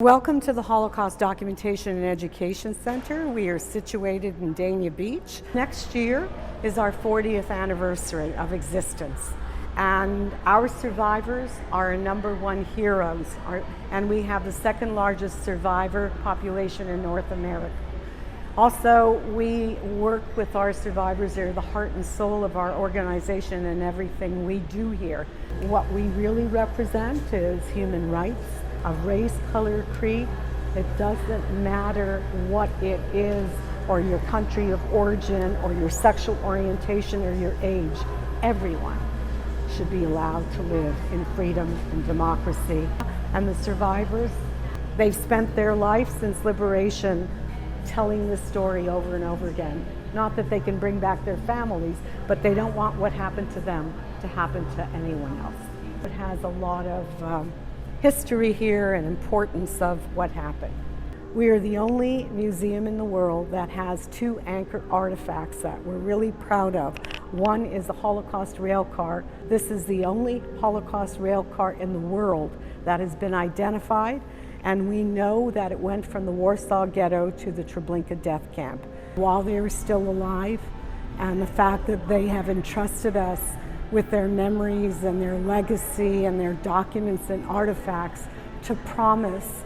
Welcome to the Holocaust Documentation and Education Center. We are situated in Dania Beach. Next year is our 40th anniversary of existence. And our survivors are #1 heroes. And we have the second largest survivor population in North America. Also, we work with our survivors. They're the heart and soul of our organization and everything we do here. What we really represent is human rights of race, color, creed. It doesn't matter what it is, or your country of origin, or your sexual orientation, or your age. Everyone should be allowed to live in freedom and democracy. And the survivors, they've spent their life since liberation telling this story over and over again. Not that they can bring back their families, but they don't want what happened to them to happen to anyone else. It has a lot of history here and importance of what happened. We are the only museum in the world that has 2 anchor artifacts that we're really proud of. One is the Holocaust Railcar. This is the only Holocaust railcar in the world that has been identified, and we know that it went from the Warsaw Ghetto to the Treblinka death camp. While they were still alive, and the fact that they have entrusted us with their memories and their legacy and their documents and artifacts to promise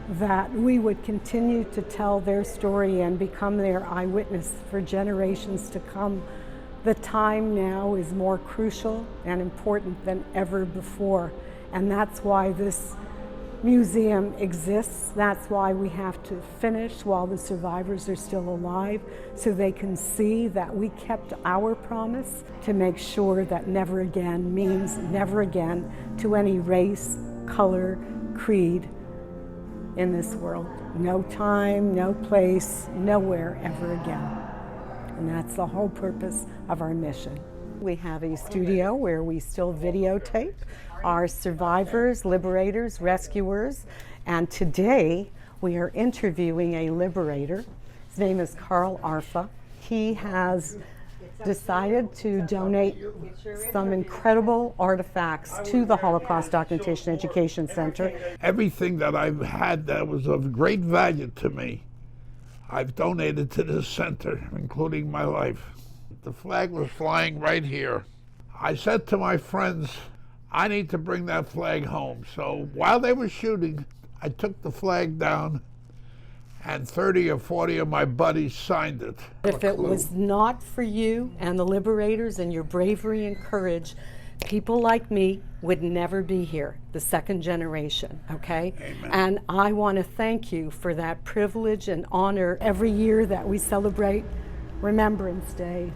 that we would continue to tell their story and become their eyewitness for generations to come. The time now is more crucial and important than ever before, and that's why this museum exists. That's why we have to finish while the survivors are still alive, so they can see that we kept our promise to make sure that never again means never again to any race, color, creed in this world. No time, no place, nowhere ever again. And that's the whole purpose of our mission. We have a studio where we still videotape our survivors, liberators, rescuers, and today we are interviewing a liberator. His name is Carl Arfa. He has decided to donate some incredible artifacts to the Holocaust Documentation Education Center. Everything that I've had that was of great value to me, I've donated to this center, including my life. The flag was flying right here. I said to my friends, I need to bring that flag home. So while they were shooting, I took the flag down, and 30 or 40 of my buddies signed it. If it was not for you and the liberators and your bravery and courage, people like me would never be here, the second generation, okay? Amen. And I want to thank you for that privilege and honor. Every year that we celebrate Remembrance Day,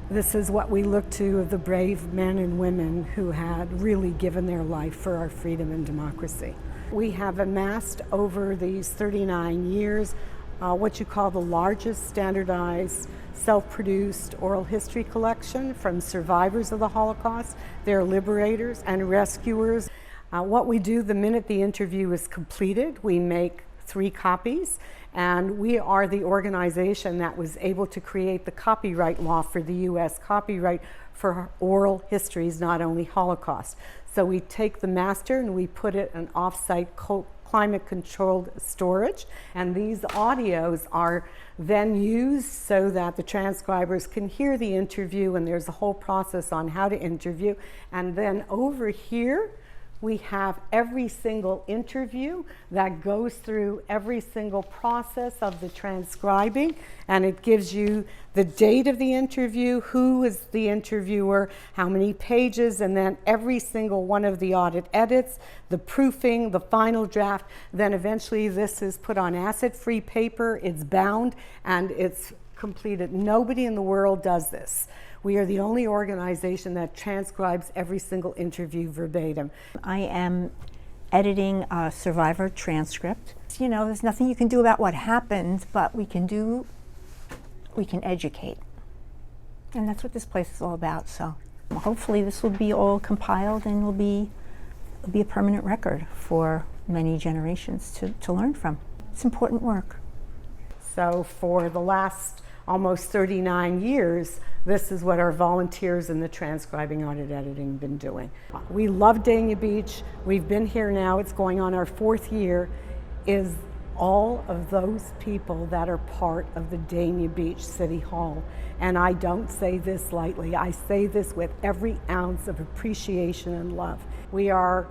this is what we look to of the brave men and women who had really given their life for our freedom and democracy. We have amassed over these 39 years what you call the largest standardized self-produced oral history collection from survivors of the Holocaust, their liberators and rescuers. What we do the minute the interview is completed, we make 3 copies, and we are the organization that was able to create the copyright law for the U.S. copyright for oral histories, not only Holocaust. So we take the master and we put it in off-site climate-controlled storage, and these audios are then used so that the transcribers can hear the interview, and there's a whole process on how to interview. And then over here, we have every single interview that goes through every single process of the transcribing, and it gives you the date of the interview, who is the interviewer, how many pages, and then every single one of the audit edits, the proofing, the final draft. Then eventually this is put on acid-free paper, it's bound, and it's completed. Nobody in the world does this. We are the only organization that transcribes every single interview verbatim. I am editing a survivor transcript. You know, there's nothing you can do about what happened, but we can educate. And that's what this place is all about. So hopefully this will be all compiled and will be a permanent record for many generations to learn from. It's important work. So for the last almost 39 years, this is what our volunteers in the transcribing audit editing been doing. We love Dania Beach. We've been here now, it's going on our 4th year. is all of those people that are part of the Dania Beach City Hall. And I don't say this lightly. I say this with every ounce of appreciation and love. We are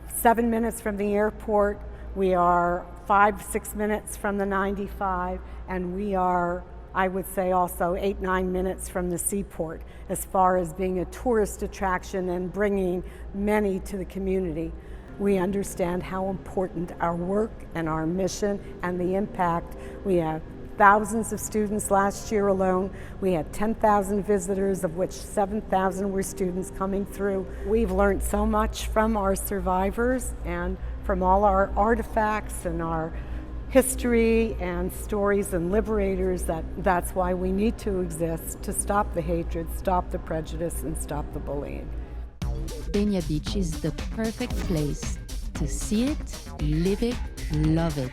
7 minutes from the airport. We are 5-6 minutes from the 95, and we are, I would say, also 8-9 minutes from the seaport as far as being a tourist attraction and bringing many to the community. We understand how important our work and our mission and the impact. We have thousands of students last year alone. We had 10,000 visitors, of which 7,000 were students coming through. We've learned so much from our survivors and from all our artifacts and our history and stories and liberators that's why we need to exist, to stop the hatred, stop the prejudice, and stop the bullying. Dania Beach is the perfect place to see it, live it, love it.